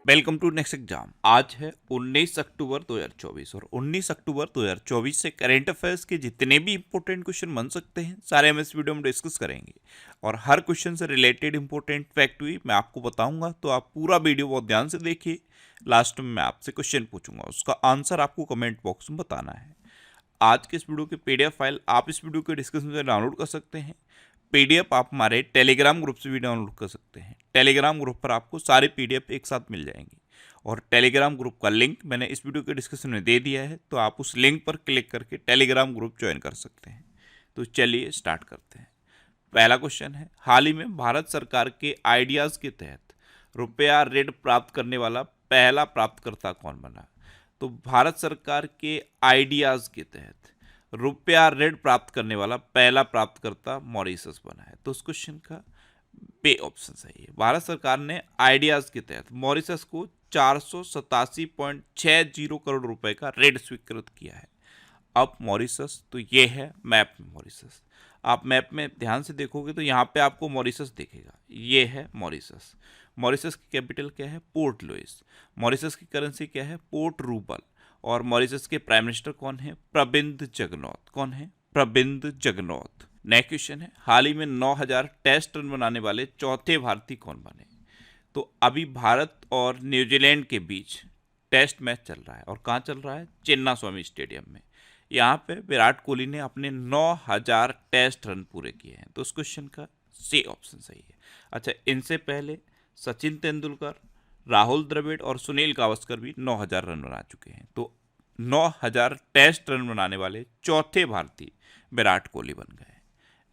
Welcome to next exam. आज है 19 अक्टूबर 2024 और 19 अक्टूबर 2024 से करंट अफेयर्स के जितने भी इंपॉर्टेंट क्वेश्चन बन सकते हैं सारे हम इस वीडियो में डिस्कस करेंगे। और हर क्वेश्चन से रिलेटेड इंपॉर्टेंट फैक्ट भी मैं आपको बताऊंगा, तो आप पूरा वीडियो बहुत ध्यान से देखिए। लास्ट में मैं आपसे क्वेश्चन पूछूंगा, उसका आंसर आपको कमेंट बॉक्स में बताना है। आज के इस वीडियो की पीडीएफ फाइल आप इस वीडियो के डिस्क्रिप्शन से डाउनलोड कर सकते हैं। पीडीएफ आप हमारे टेलीग्राम ग्रुप से भी डाउनलोड कर सकते हैं। टेलीग्राम ग्रुप पर आपको सारे पीडीएफ एक साथ मिल जाएंगे और टेलीग्राम ग्रुप का लिंक मैंने इस वीडियो के डिस्क्रिप्शन में दे दिया है, तो आप उस लिंक पर क्लिक करके टेलीग्राम ग्रुप ज्वाइन कर सकते हैं। तो चलिए स्टार्ट करते हैं। पहला क्वेश्चन है, हाल ही में भारत सरकार के आइडियाज़ के तहत रुपया ऋण प्राप्त करने वाला पहला प्राप्तकर्ता कौन बना? तो भारत सरकार के आइडियाज़ के तहत रुपया ऋण प्राप्त करने वाला पहला प्राप्तकर्ता मॉरिशस बना है। तो उस क्वेश्चन का बे ऑप्शन सही है। भारत सरकार ने आइडियाज़ के तहत मॉरिशस को 487.60 करोड़ रुपए का ऋण स्वीकृत किया है। अब मॉरिशस, तो ये है मैप में मॉरिशस। आप मैप में ध्यान से देखोगे तो यहाँ पे आपको मॉरिशस दिखेगा, ये है मॉरिशस। मॉरिशस की कैपिटल क्या है? Port Louis. मॉरिशस की करेंसी क्या है? Port ruble. और मॉरिशस के प्राइम मिनिस्टर कौन है? प्रविंद जगनॉथ। कौन है? प्रविंद जगनॉथ। नेक्स्ट क्वेश्चन है, हाल ही में 9000 टेस्ट रन बनाने वाले चौथे भारतीय कौन बने? तो अभी भारत और न्यूजीलैंड के बीच टेस्ट मैच चल रहा है, और कहाँ चल रहा है? चिन्ना स्वामी स्टेडियम में। यहाँ पे विराट कोहली ने अपने 9000 टेस्ट रन पूरे किए हैं। तो उस क्वेश्चन का सी ऑप्शन सही है। अच्छा, इनसे पहले सचिन तेंदुलकर, राहुल द्रविड़ और सुनील गावस्कर भी 9000 रन बना चुके हैं। तो 9000 टेस्ट रन बनाने वाले चौथे भारतीय विराट कोहली बन गए।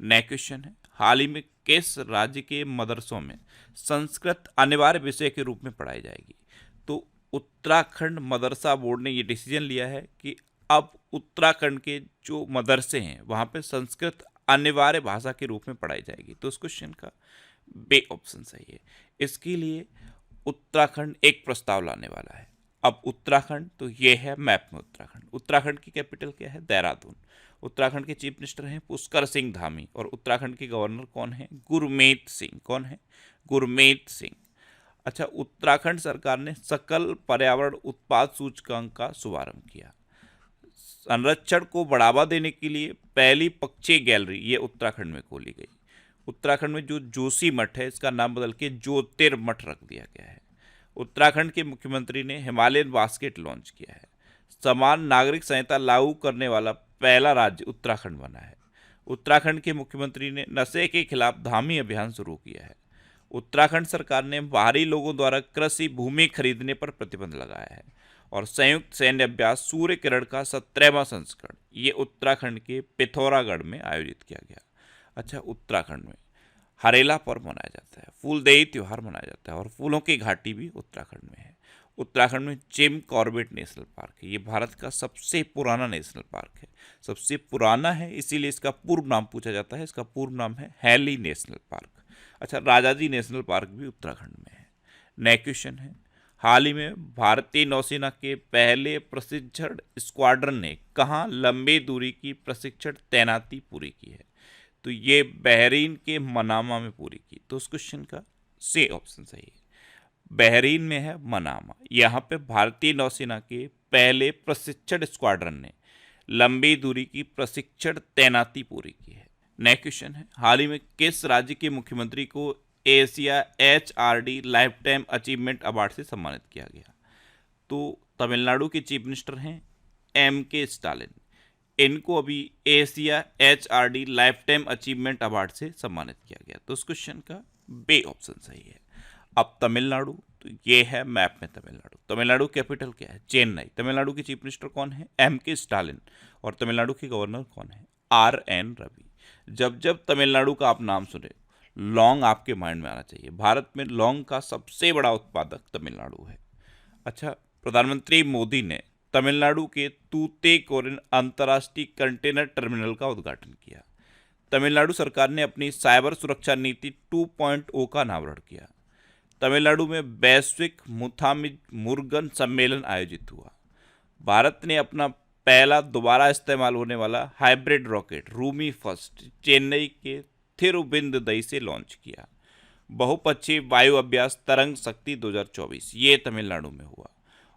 नेक्स्ट क्वेश्चन है, हाल ही में किस राज्य के मदरसों में संस्कृत अनिवार्य विषय के रूप में पढ़ाई जाएगी? तो उत्तराखंड मदरसा बोर्ड ने ये डिसीजन लिया है कि अब उत्तराखंड के जो मदरसे हैं वहाँ पे संस्कृत अनिवार्य भाषा के रूप में पढ़ाई जाएगी। तो उस क्वेश्चन का बे ऑप्शन सही है। इसके लिए उत्तराखंड एक प्रस्ताव लाने वाला है। अब उत्तराखंड, तो ये है मैप में उत्तराखंड। उत्तराखंड की कैपिटल क्या है? देहरादून। उत्तराखंड के चीफ मिनिस्टर हैं पुष्कर सिंह धामी, और उत्तराखंड के गवर्नर कौन है? गुरमीत सिंह। कौन है? गुरमीत सिंह। अच्छा, उत्तराखंड सरकार ने सकल पर्यावरण उत्पाद सूचकांक का शुभारंभ किया। संरक्षण को बढ़ावा देने के लिए पहली पक्षी गैलरी ये उत्तराखंड में खोली गई। उत्तराखंड में जो जोशी मठ है, इसका नाम बदल के ज्योतिर्मठ रख दिया गया है। उत्तराखंड के मुख्यमंत्री ने हिमालयन बास्केट लॉन्च किया है। समान नागरिक संहिता लागू करने वाला पहला राज्य उत्तराखंड बना है। उत्तराखंड के मुख्यमंत्री ने नशे के खिलाफ धामी अभियान शुरू किया है। उत्तराखंड सरकार ने बाहरी लोगों द्वारा कृषि भूमि खरीदने पर प्रतिबंध लगाया है। और संयुक्त सैन्य अभ्यास सूर्य किरण का 17वां संस्करण ये उत्तराखंड के पिथौरागढ़ में आयोजित किया गया। अच्छा, उत्तराखंड में हरेला पर्व मनाया जाता है, फूलदेई त्यौहार मनाया जाता है, और फूलों की घाटी भी उत्तराखंड में है। उत्तराखंड में जिम कॉर्बेट नेशनल पार्क है, ये भारत का सबसे पुराना नेशनल पार्क है। सबसे पुराना है इसीलिए इसका पूर्व नाम पूछा जाता है, इसका पूर्व नाम है हैली नेशनल पार्क। अच्छा, राजाजी नेशनल पार्क भी उत्तराखंड में है। नेक्स्ट क्वेश्चन है, हाल ही में भारतीय नौसेना के पहले प्रशिक्षण स्क्वाड्रन ने कहाँ लंबी दूरी की प्रशिक्षण तैनाती पूरी की है? तो ये बहरीन के मनामा में पूरी की। तो उस क्वेश्चन का सी ऑप्शन सही है। बहरीन में है मनामा। यहाँ पे भारतीय नौसेना के पहले प्रशिक्षण स्क्वाड्रन ने लंबी दूरी की प्रशिक्षण तैनाती पूरी की है। नेक्स्ट क्वेश्चन है, हाल ही में किस राज्य के मुख्यमंत्री को Asia HRD life time achievement award से सम्मानित किया गया? तो तमिलनाडु के चीफ मिनिस्टर हैं MK स्टालिन। इनको अभी Asia HRD life time achievement award से सम्मानित किया गया। तो उस क्वेश्चन का बे ऑप्शन सही है। अब तमिलनाडु, तो ये है मैप में तमिलनाडु। तमिलनाडु कैपिटल क्या है? चेन्नई। तमिलनाडु के चीफ मिनिस्टर कौन है? MK Stalin. और तमिलनाडु के गवर्नर कौन है? RN रवि। जब जब तमिलनाडु का आप नाम सुने, लौंग आपके माइंड में आना चाहिए। भारत में लौंग का सबसे बड़ा उत्पादक तमिलनाडु है। अच्छा, प्रधानमंत्री मोदी ने तमिलनाडु के तूतीकोरिन अंतर्राष्ट्रीय कंटेनर टर्मिनल का उद्घाटन किया। तमिलनाडु सरकार ने अपनी साइबर सुरक्षा नीति 2.0 का अनावरण किया। तमिलनाडु में वैश्विक मुथामिज मुरुगन सम्मेलन आयोजित हुआ। भारत ने अपना पहला दोबारा इस्तेमाल होने वाला hybrid rocket Rumi first Chennai के थिरुविंददई से लॉन्च किया। बहुपक्षीय वायु अभ्यास तरंग शक्ति 2024, ये तमिलनाडु में हुआ।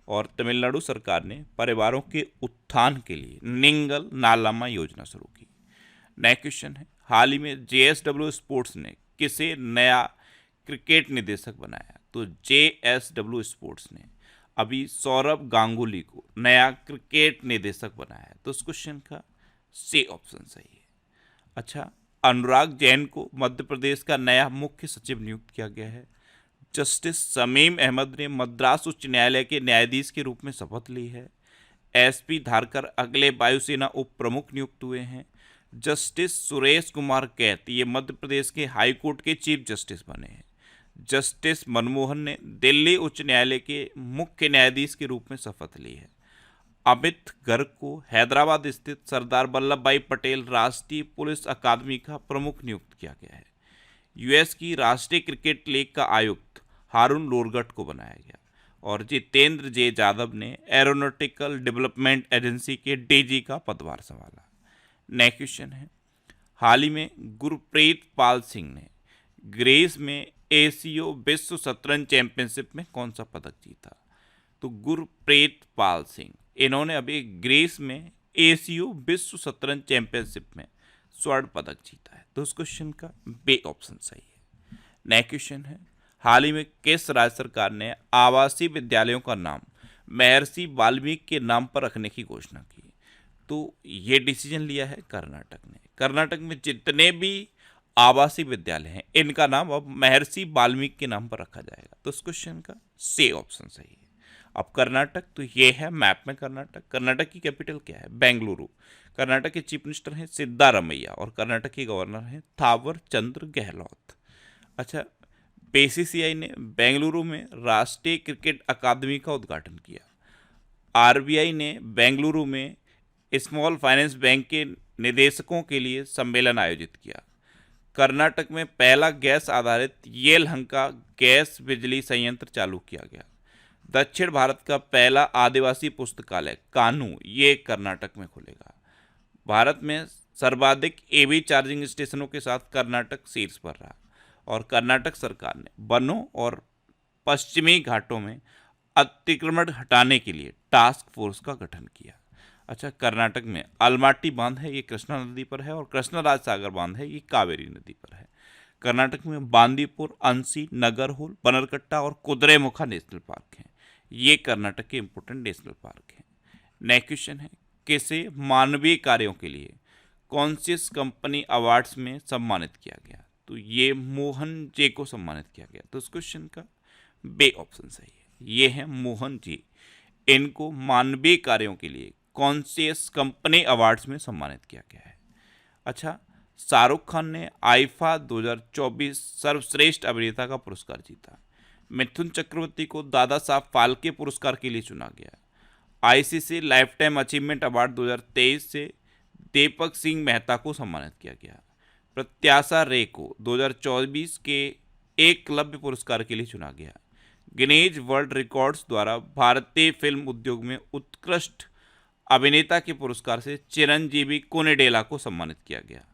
और तमिलनाडु सरकार ने परिवारों के उत्थान के लिए निंगल नालामा योजना शुरू की। नेक्स्ट क्वेश्चन है, हाल ही में जेएसडब्ल्यू स्पोर्ट्स ने किसे नया क्रिकेट निदेशक बनाया? तो जेएसडब्ल्यू स्पोर्ट्स ने अभी सौरभ गांगुली को नया क्रिकेट निदेशक बनाया है। तो इस क्वेश्चन का सी ऑप्शन सही है। अच्छा, अनुराग जैन को मध्य प्रदेश का नया मुख्य सचिव नियुक्त किया गया है। जस्टिस शमीम अहमद ने मद्रास उच्च न्यायालय के न्यायाधीश के रूप में शपथ ली है। एसपी धारकर अगले वायुसेना उप प्रमुख नियुक्त हुए हैं। जस्टिस सुरेश कुमार कैत ये मध्य प्रदेश के हाई कोर्ट के चीफ जस्टिस बने हैं। जस्टिस मनमोहन ने दिल्ली उच्च न्यायालय के मुख्य न्यायाधीश के रूप में शपथ ली है। अमित गर्ग को हैदराबाद स्थित सरदार वल्लभ भाई पटेल राष्ट्रीय पुलिस अकादमी का प्रमुख नियुक्त किया गया है। यूएस की राष्ट्रीय क्रिकेट लीग का आयुक्त हारून लोरगट को बनाया गया। और जितेंद्र जे यादव ने एरोनॉटिकल डेवलपमेंट एजेंसी के डीजी का पदभार संभाला। नेक्स्ट क्वेश्चन है, हाल ही में गुरप्रीत पाल सिंह ने ग्रीस में एशियो विश्व शतरंज चैंपियनशिप में कौन सा पदक जीता? तो गुरप्रीत पाल सिंह इन्होंने अभी ग्रीस में एशियो विश्व शतरंज चैंपियनशिप में स्वर्ण पदक जीता है। तो उस क्वेश्चन का बी ऑप्शन सही है। नेक्स्ट क्वेश्चन है, हाल ही में किस राज्य सरकार ने आवासीय विद्यालयों का नाम महर्षि वाल्मीकि के नाम पर रखने की घोषणा की? तो ये डिसीजन लिया है कर्नाटक ने। कर्नाटक में जितने भी आवासीय विद्यालय हैं इनका नाम अब महर्षि वाल्मीकि के नाम पर रखा जाएगा। तो इस क्वेश्चन का सी ऑप्शन सही है। अब कर्नाटक, तो ये है मैप में कर्नाटक। कर्नाटक की कैपिटल क्या है? बेंगलुरु। कर्नाटक के चीफ मिनिस्टर हैं सिद्धारमैया और कर्नाटक के गवर्नर हैं थावर चंद्र गहलोत। अच्छा, बीसीसीआई ने बेंगलुरु में राष्ट्रीय क्रिकेट अकादमी का उद्घाटन किया। आरबीआई ने बेंगलुरु में स्मॉल फाइनेंस बैंक के निदेशकों के लिए सम्मेलन आयोजित किया। कर्नाटक में पहला गैस आधारित येलहंका गैस बिजली संयंत्र चालू किया गया। दक्षिण भारत का पहला आदिवासी पुस्तकालय कान्हू ये कर्नाटक में खुलेगा। भारत में सर्वाधिक ईवी चार्जिंग स्टेशनों के साथ कर्नाटक शीर्ष पर रहा। और कर्नाटक सरकार ने वनों और पश्चिमी घाटों में अतिक्रमण हटाने के लिए टास्क फोर्स का गठन किया। अच्छा, कर्नाटक में अलमाटी बांध है, ये कृष्णा नदी पर है। और कृष्णराज सागर बांध है, ये कावेरी नदी पर है। कर्नाटक में बांदीपुर, अंसी, नगरहोल, बनरकट्टा और कुद्रेमुखा नेशनल पार्क हैं। ये कर्नाटक के इंपोर्टेंट नेशनल पार्क हैं। नेक्स्ट क्वेश्चन है, किसे मानवीय कार्यों के लिए कॉन्शियस कंपनी अवार्ड्स में सम्मानित किया गया? तो ये मोहन जे को सम्मानित किया गया। तो इस क्वेश्चन का बे ऑप्शन सही है। ये है मोहन जी, इनको मानवीय कार्यों के लिए कॉन्शियस कंपनी अवार्ड्स में सम्मानित किया गया है। अच्छा, शाहरुख खान ने आईफा 2024 सर्वश्रेष्ठ अभिनेता का पुरस्कार जीता। मिथुन चक्रवर्ती को दादा साहब फाल्के पुरस्कार के लिए चुना गया। ICC life time achievement award 2023 से दीपक सिंह मेहता को सम्मानित किया गया। प्रत्याशा रे को 2024 के एकलव्य पुरस्कार के लिए चुना गया। गिनीज वर्ल्ड रिकॉर्ड्स द्वारा भारतीय फिल्म उद्योग में उत्कृष्ट अभिनेता के पुरस्कार से चिरंजीवी कोनेडेला को सम्मानित किया गया।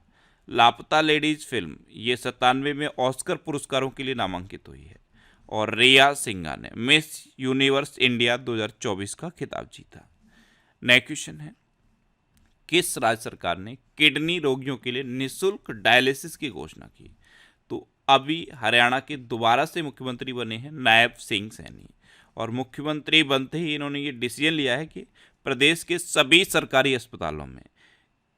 लापता लेडीज फिल्म ये 97 में ऑस्कर पुरस्कारों के लिए नामांकित हुई है। और रिया सिंघा ने मिस यूनिवर्स इंडिया 2024 का खिताब जीता। नेक्स्ट क्वेश्चन है, किस राज्य सरकार ने किडनी रोगियों के लिए निःशुल्क डायलिसिस की घोषणा की? तो अभी हरियाणा के दोबारा से मुख्यमंत्री बने हैं नायब सिंह सैनी। और मुख्यमंत्री बनते ही इन्होंने ये डिसीजन लिया है कि प्रदेश के सभी सरकारी अस्पतालों में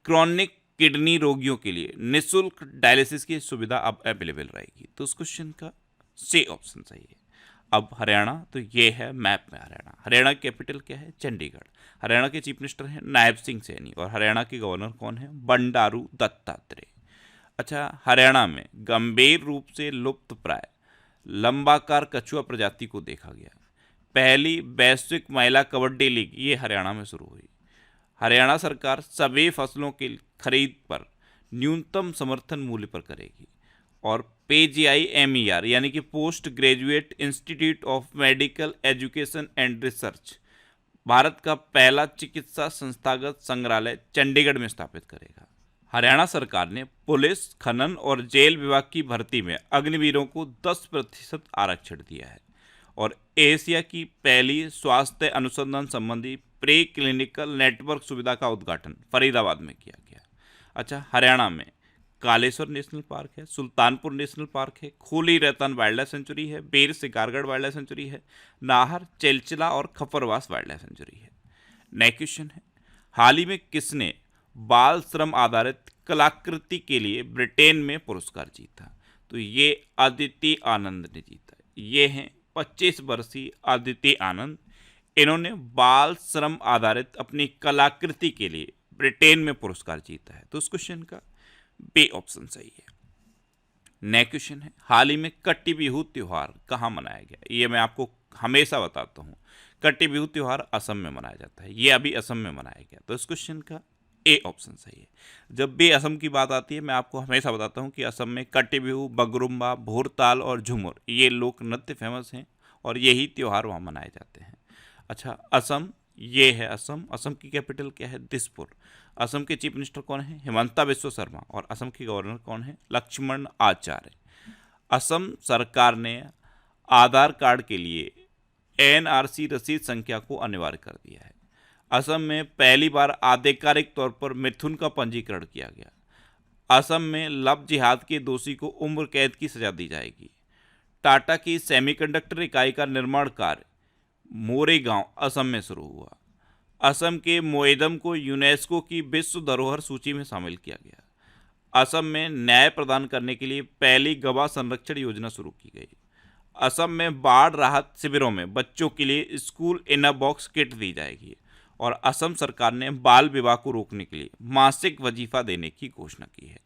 क्रॉनिक किडनी रोगियों के लिए निःशुल्क डायलिसिस की सुविधा अब अवेलेबल रहेगी। तो उस क्वेश्चन का सी ऑप्शन सही है। अब हरियाणा, तो ये है मैप में हरियाणा। हरियाणा की कैपिटल क्या है? चंडीगढ़। हरियाणा के चीफ मिनिस्टर हैं नायब सिंह सैनी और हरियाणा के गवर्नर कौन है? बंडारू दत्तात्रेय। अच्छा, हरियाणा में गंभीर रूप से लुप्त प्राय लंबाकार कछुआ प्रजाति को देखा गया। पहली वैश्विक महिला कबड्डी लीग ये हरियाणा में शुरू हुई। हरियाणा सरकार सभी फसलों की खरीद पर न्यूनतम समर्थन मूल्य पर करेगी। और PGIMER यानी कि post graduate institute of medical education and research Bharat का पहला चिकित्सा संस्थागत संग्रहालय चंडीगढ़ में स्थापित करेगा। हरियाणा सरकार ने पुलिस, खनन और जेल विभाग की भर्ती में अग्निवीरों को 10% आरक्षण दिया है। और एशिया की पहली स्वास्थ्य अनुसंधान संबंधी प्री क्लिनिकल नेटवर्क सुविधा का उद्घाटन फरीदाबाद में किया गया। अच्छा, हरियाणा में कालेश्वर नेशनल पार्क है, सुल्तानपुर नेशनल पार्क है, खोली रतन वाइल्ड लाइफ सेंचुरी है, बेर शिकारगढ़ वाइल्ड लाइफ सेंचुरी है, नाहर, चेलचला और खपरवास वाइल्ड लाइफ सेंचुरी है। नेक्स्ट क्वेश्चन है, हाल ही में किसने बाल श्रम आधारित कलाकृति के लिए ब्रिटेन में पुरस्कार जीता? तो ये अदिति आनंद ने जीता। ये हैं 25 वर्षीय अदिति आनंद। इन्होंने बाल श्रम आधारित अपनी कलाकृति के लिए ब्रिटेन में पुरस्कार जीता है। तो उस क्वेश्चन का बी ऑप्शन सही है। नेक्स्ट क्वेश्चन है, हाल ही में कट्टी बिहू त्योहार कहाँ मनाया गया? ये मैं आपको हमेशा बताता हूँ, कट्टी बिहू त्योहार असम में मनाया जाता है। ये अभी असम में मनाया गया। तो इस क्वेश्चन का ए ऑप्शन सही है। जब भी असम की बात आती है मैं आपको हमेशा बताता हूँ कि असम में कट्टी बिहू, बगरुम्बा, भोरताल और झूमर ये लोक नृत्य फेमस हैं और यही त्यौहार वहाँ मनाए जाते हैं। अच्छा, असम, ये है असम। असम की कैपिटल क्या है? दिसपुर। असम के चीफ मिनिस्टर कौन है? हिमंता बिस्वा शर्मा। और असम के गवर्नर कौन है? लक्ष्मण आचार्य। असम सरकार ने आधार कार्ड के लिए एनआरसी रसीद संख्या को अनिवार्य कर दिया है। असम में पहली बार आधिकारिक तौर पर मिथुन का पंजीकरण किया गया। असम में लव जिहाद के दोषी को उम्र कैद की सजा दी जाएगी। टाटा की सेमीकंडक्टर इकाई का निर्माण कार्य मोरेगांव, असम में शुरू हुआ। असम के मोएदम को यूनेस्को की विश्व धरोहर सूची में शामिल किया गया। असम में न्याय प्रदान करने के लिए पहली गवाह संरक्षण योजना शुरू की गई। असम में बाढ़ राहत शिविरों में बच्चों के लिए school in a box kit दी जाएगी। और असम सरकार ने बाल विवाह को रोकने के लिए मासिक वजीफा देने की घोषणा की है।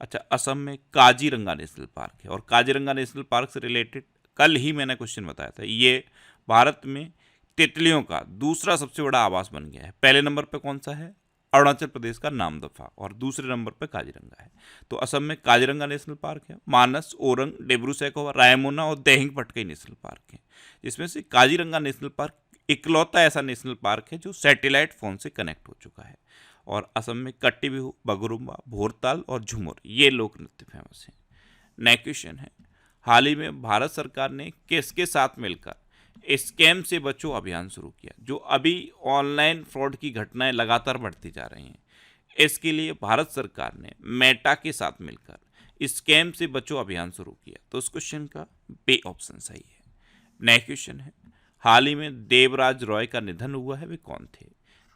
अच्छा, असम में काजीरंगा नेशनल पार्क है। और काजीरंगा नेशनल पार्क से रिलेटेड कल ही मैंने क्वेश्चन बताया था। ये भारत में तितलियों का दूसरा सबसे बड़ा आवास बन गया है। पहले नंबर पे कौन सा है? अरुणाचल प्रदेश का नामदफा। और दूसरे नंबर पे काजीरंगा है। तो असम में काजीरंगा नेशनल पार्क है, मानस, ओरंग, डिब्रू सैखोवा, रायमोना और देहिंग पटकाई नेशनल पार्क है। जिसमें से काजीरंगा नेशनल पार्क इकलौता ऐसा नेशनल पार्क है जो सैटेलाइट फोन से कनेक्ट हो चुका है। और असम में कट्टी बिहू, बगरुम्बा, भोरताल और झूमर ये लोक नृत्य फेमस हैं। नेक्स्ट क्वेश्चन है, हाल ही में भारत सरकार ने किसके साथ मिलकर स्कैम से बचो अभियान शुरू किया? जो अभी ऑनलाइन फ्रॉड की घटनाएं लगातार बढ़ती जा रही हैं, इसके लिए भारत सरकार ने मेटा के साथ मिलकर स्कैम से बचो अभियान शुरू किया। तो उस क्वेश्चन का बी ऑप्शन सही है। नेक्स्ट क्वेश्चन है, हाल ही में देवराज रॉय का निधन हुआ है, वे कौन थे?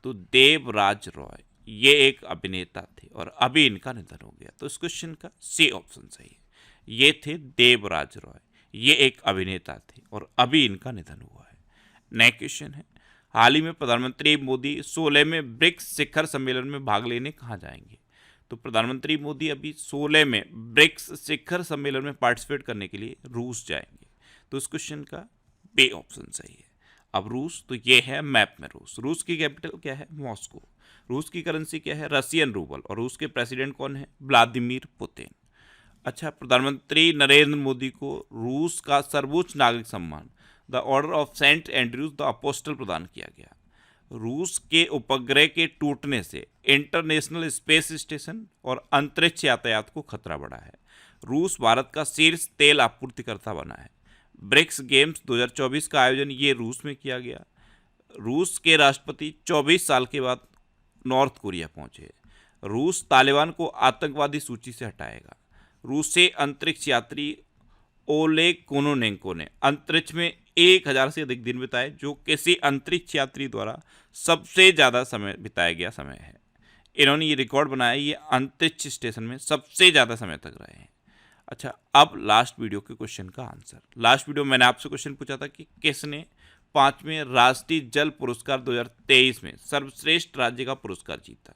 तो देवराज रॉय ये एक अभिनेता थे और अभी इनका निधन हो गया। तो इस क्वेश्चन का सी ऑप्शन सही है। ये थे देवराज रॉय, ये एक अभिनेता थे और अभी इनका निधन हुआ है। नेक्स्ट क्वेश्चन है, हाल ही में प्रधानमंत्री मोदी 16 में ब्रिक्स शिखर सम्मेलन में भाग लेने कहाँ जाएंगे? तो प्रधानमंत्री मोदी अभी 16 में ब्रिक्स शिखर सम्मेलन में पार्टिसिपेट करने के लिए रूस जाएंगे। तो इस क्वेश्चन का बी ऑप्शन सही है। अब रूस, तो ये है मैप में रूस। रूस की कैपिटल क्या है? मॉस्को। रूस की करेंसी क्या है? Russian rouble. और रूस के प्रेसिडेंट कौन है? Vladimir Putin. अच्छा, प्रधानमंत्री नरेंद्र मोदी को रूस का सर्वोच्च नागरिक सम्मान the Order of Saint Andrews the Apostle प्रदान किया गया। रूस के उपग्रह के टूटने से इंटरनेशनल स्पेस स्टेशन और अंतरिक्ष यातायात को खतरा बढ़ा है। रूस भारत का शीर्ष तेल आपूर्तिकर्ता बना है। ब्रिक्स गेम्स 2024 का आयोजन ये रूस में किया गया। रूस के राष्ट्रपति 24 साल के बाद नॉर्थ कोरिया पहुंचे। रूस तालिबान को आतंकवादी सूची से हटाएगा। रूस से अंतरिक्ष यात्री ओलेग कोनोनेंको ने अंतरिक्ष में 1000 से अधिक दिन बिताए, जो किसी अंतरिक्ष यात्री द्वारा सबसे ज़्यादा समय बिताया गया समय है। इन्होंने ये रिकॉर्ड बनाया, ये अंतरिक्ष स्टेशन में सबसे ज़्यादा समय तक रहे हैं। अच्छा, अब लास्ट वीडियो के क्वेश्चन का आंसर। लास्ट वीडियो मैंने आपसे क्वेश्चन पूछा था कि किसने 5वें राष्ट्रीय जल पुरस्कार 2023 में सर्वश्रेष्ठ राज्य का पुरस्कार जीता?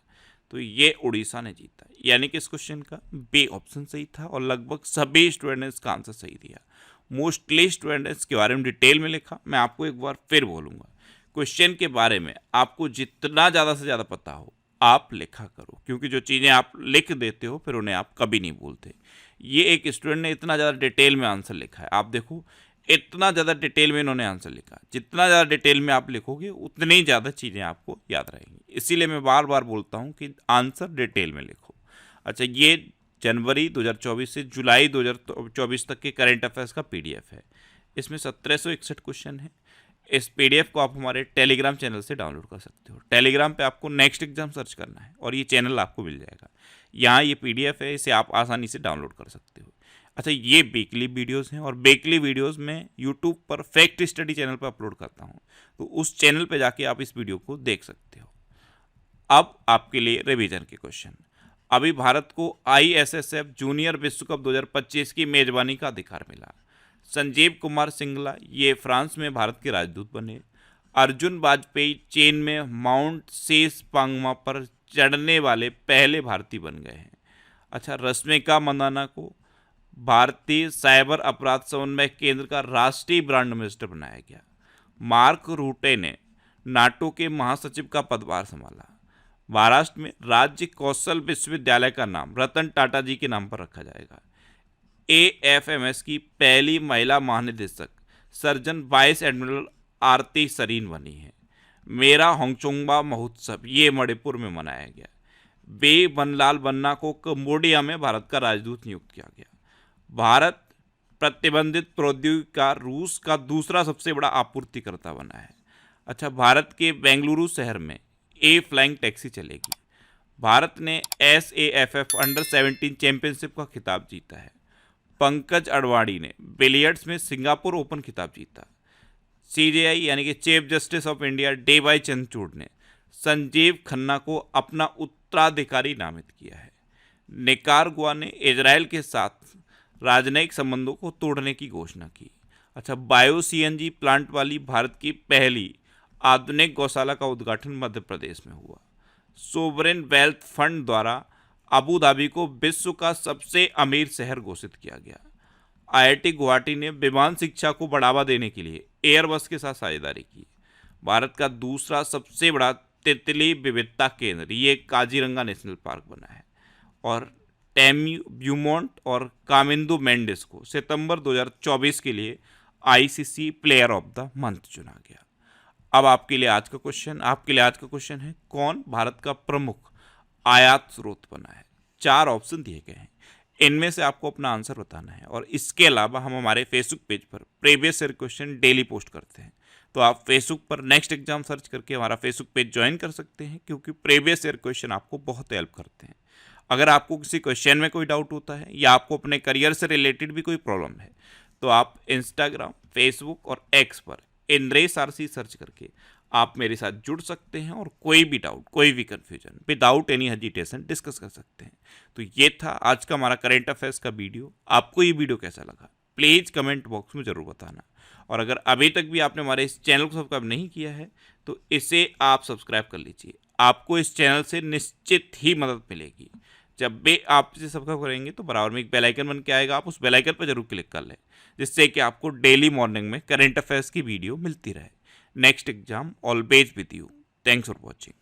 तो ये उड़ीसा ने जीता। यानी कि इस क्वेश्चन का बी ऑप्शन सही था और लगभग सभी स्टूडेंट ने इसका आंसर सही दिया। मोस्टली स्टूडेंट ने इसके बारे में डिटेल में लिखा। मैं आपको एक बार फिर बोलूँगा, क्वेश्चन के बारे में आपको जितना ज़्यादा से ज़्यादा पता हो आप लिखा करो, क्योंकि जो चीज़ें आप लिख देते हो फिर उन्हें आप कभी नहीं भूलते। ये एक स्टूडेंट ने इतना ज़्यादा डिटेल में आंसर लिखा है, आप देखो इतना ज़्यादा डिटेल में इन्होंने आंसर लिखा। जितना ज़्यादा डिटेल में आप लिखोगे उतनी ही ज़्यादा चीज़ें आपको याद रहेंगी। इसीलिए मैं बार बार बोलता हूँ कि आंसर डिटेल में लिखो। अच्छा, ये जनवरी 2024 से जुलाई 2024 तक के करंट अफेयर्स का पीडीएफ है। इसमें 1761 क्वेश्चन है। इस पीडीएफ को आप हमारे टेलीग्राम चैनल से डाउनलोड कर सकते हो। टेलीग्राम पे आपको नेक्स्ट एग्जाम सर्च करना है और ये चैनल आपको मिल जाएगा। यहाँ ये पीडीएफ है, इसे आप आसानी से डाउनलोड कर सकते हो। अच्छा, ये वीकली वीडियोस हैं और वीकली वीडियोस में यूट्यूब पर फैक्ट स्टडी चैनल पर अपलोड करता हूँ, तो उस चैनल पर जाके आप इस वीडियो को देख सकते हो। अब आपके लिए रिवीजन के क्वेश्चन। अभी भारत को ISSF जूनियर विश्व कप 2025 की मेजबानी का अधिकार मिला। संजीव कुमार सिंगला ये फ्रांस में भारत के राजदूत बने। अर्जुन वाजपेयी चीन में माउंट सेस पांगमा पर चढ़ने वाले पहले भारतीय बन गए हैं। अच्छा, रश्मिका मंदाना को भारतीय साइबर अपराध समन्वय केंद्र का राष्ट्रीय ब्रांड एम्बेसडर बनाया गया। मार्क रूटे ने नाटो के महासचिव का पदभार संभाला। महाराष्ट्र में राज्य कौशल विश्वविद्यालय का नाम रतन टाटा जी के नाम पर रखा जाएगा। AFMS की पहली महिला महानिदेशक सर्जन वाइस एडमिरल आरती सरीन बनी है। मेरा होंगचोंगबा महोत्सव ये मणिपुर में मनाया गया। बे बनलाल बन्ना को कंबोडिया में भारत का राजदूत नियुक्त किया गया। भारत प्रतिबंधित प्रौद्योगिकी का रूस का दूसरा सबसे बड़ा आपूर्तिकर्ता बना है। अच्छा, भारत के बेंगलुरु शहर में फ्लाइंग टैक्सी चलेगी। भारत ने SAFF अंडर-17 चैंपियनशिप का खिताब जीता है। पंकज अडवाणी ने बिलियर्ड्स में सिंगापुर ओपन खिताब जीता। CJI यानी कि chief justice of India DY Chandrachud ने संजीव खन्ना को अपना उत्तराधिकारी नामित किया है। निकारागुआ ने इजराइल के साथ राजनयिक संबंधों को तोड़ने की घोषणा की। अच्छा, बायो CNG प्लांट वाली भारत की पहली आधुनिक गौशाला का उद्घाटन मध्य प्रदेश में हुआ। सोवरेन वेल्थ फंड द्वारा अबू धाबी को विश्व का सबसे अमीर शहर घोषित किया गया। IIT गुवाहाटी ने विमान शिक्षा को बढ़ावा देने के लिए एयरबस के साथ साझेदारी की। भारत का दूसरा सबसे बड़ा तितली विविधता केंद्र ये काजीरंगा नेशनल पार्क बना है। और टेमी ब्यूमोंट और कामिंदु मेंडिस को सितंबर 2024 के लिए ICC player of the month चुना गया। अब आपके लिए आज का क्वेश्चन है, कौन भारत का प्रमुख आयात स्रोत बना है? 4 ऑप्शन दिए गए हैं, इनमें से आपको अपना आंसर बताना है। और इसके अलावा हम हमारे फेसबुक पेज पर previous year question daily post करते हैं, तो आप फेसबुक पर नेक्स्ट एग्जाम सर्च करके हमारा फेसबुक पेज ज्वाइन कर सकते हैं, क्योंकि प्रीवियस ईयर क्वेश्चन आपको बहुत हेल्प करते हैं। अगर आपको किसी क्वेश्चन में कोई डाउट होता है या आपको अपने करियर से रिलेटेड भी कोई प्रॉब्लम है, तो आप इंस्टाग्राम, फेसबुक और X पर इंद्रेश RC सर्च करके आप मेरे साथ जुड़ सकते हैं और कोई भी डाउट, कोई भी confusion without any hesitation discuss कर सकते हैं। तो ये था आज का हमारा करंट अफेयर्स का वीडियो। आपको ये वीडियो कैसा लगा प्लीज़ कमेंट बॉक्स में ज़रूर बताना। और अगर अभी तक भी आपने हमारे इस चैनल को सब्सक्राइब नहीं किया है तो इसे आप सब्सक्राइब कर लीजिए। आपको इस चैनल से निश्चित ही मदद मिलेगी। जब भी आप इसे सब्सक्राइब करेंगे तो बराबर में एक बेल आइकन बन के आएगा, आप उस बेल आइकन पर जरूर क्लिक कर लें, जिससे कि आपको डेली मॉर्निंग में करंट अफेयर्स की वीडियो मिलती रहे। Next exam always with you. Thanks for watching.